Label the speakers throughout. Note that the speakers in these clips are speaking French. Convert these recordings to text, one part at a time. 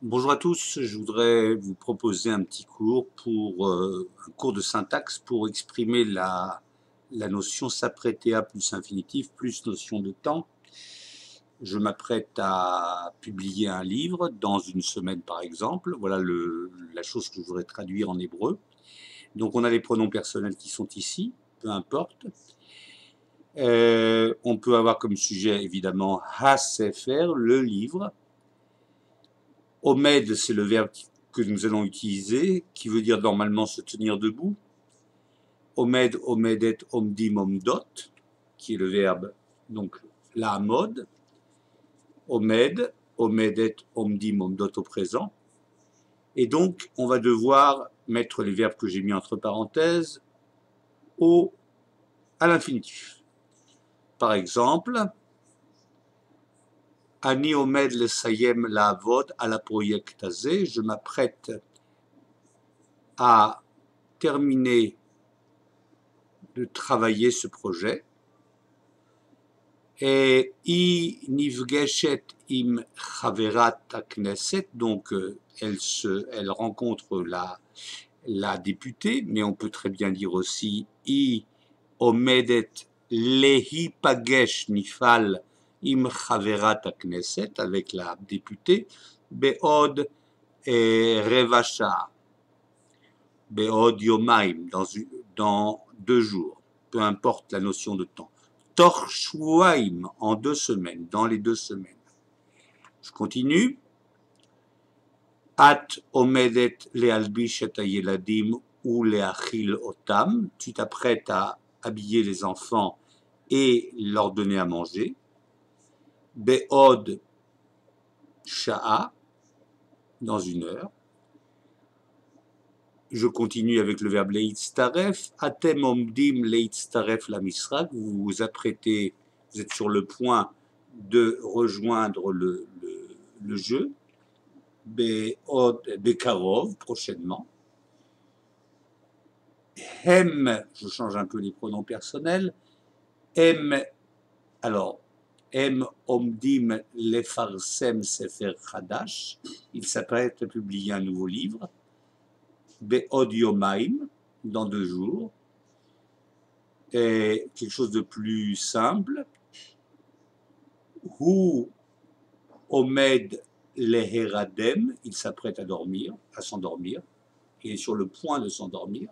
Speaker 1: Bonjour à tous, je voudrais vous proposer un petit cours un cours de syntaxe pour exprimer la notion s'apprêter à plus infinitif plus notion de temps. Je m'apprête à publier un livre dans une semaine par exemple. Voilà la chose que je voudrais traduire en hébreu. Donc on a les pronoms personnels qui sont ici, peu importe. On peut avoir comme sujet évidemment ha-sefer, le livre. Omed, c'est le verbe que nous allons utiliser, qui veut dire normalement se tenir debout. Omed, omedet, omdim, omdot, qui est le verbe, donc la mode. Omed, omedet, omdim, omdot au présent. Et donc, on va devoir mettre les verbes que j'ai mis entre parenthèses à l'infinitif. Par exemple, Ani omed lesayem laavod à la project hazeh, je m'apprête à terminer de travailler ce projet. Et I nivgeshet im chaverat knesset, donc elle rencontre la députée, mais on peut très bien dire aussi I omedet lehipagesh nifal im chaverat knesset, avec la députée, beod revasha, beod yomaim, dans 2 jours, peu importe la notion de temps. Torshwaim, en 2 semaines, dans les 2 semaines. Je continue. At omedet lealbish et hayeladim ou leachil otam. Tu t'apprêtes à habiller les enfants et leur donner à manger. Beod sha'a, dans 1 heure. Je continue avec le verbe leitztaref. Atem omdim leitztaref la misrak. Vous vous apprêtez, vous êtes sur le point de rejoindre le jeu. Bekarov, prochainement. Hem, je change un peu les pronoms personnels. Hem, alors, Hem omdim lefarsem sefer chadash. Il s'apprête à publier un nouveau livre. Beod yomaim, dans 2 jours. Et quelque chose de plus simple. Hu omed leheradem, il s'apprête à dormir, à s'endormir. Il est sur le point de s'endormir.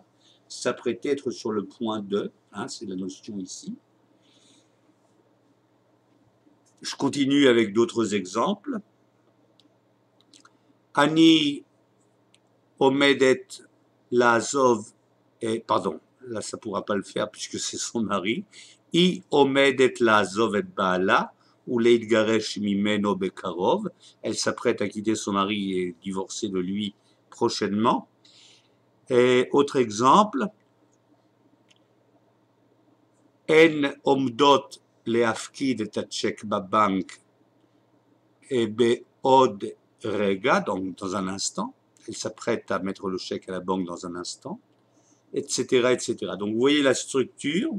Speaker 1: S'apprêter, être sur le point de, c'est la notion ici. Je continue avec d'autres exemples. Ani omedet lazov, pardon, là ça ne pourra pas le faire puisque c'est son mari. I omedet lazov et baala, ou leitgaresh mimeno bekarov. Elle s'apprête à quitter son mari et divorcer de lui prochainement. Et autre exemple, En omdot leafkid et tchèque babank et beod rega, donc dans un instant. Elle s'apprête à mettre le chèque à la banque dans un instant, etc., etc. Donc vous voyez la structure.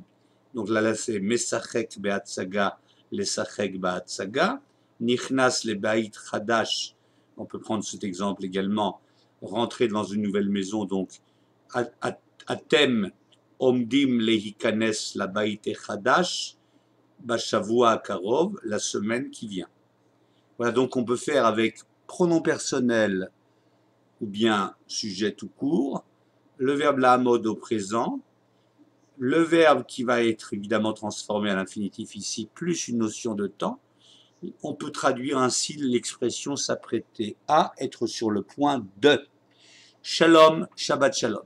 Speaker 1: Donc là c'est mesachek beatsaga, lesachek beatsaga, nichnas le bait chadash. On peut prendre cet exemple également. Rentrer dans une nouvelle maison, donc atem omdim lehikanes la baïte chadash bashavua karov, la semaine qui vient. Voilà, donc on peut faire avec pronom personnel ou bien sujet tout court, le verbe la mode au présent, le verbe qui va être évidemment transformé à l'infinitif ici, plus une notion de temps. On peut traduire ainsi l'expression s'apprêter à, être sur le point de. Shalom, Shabbat Shalom.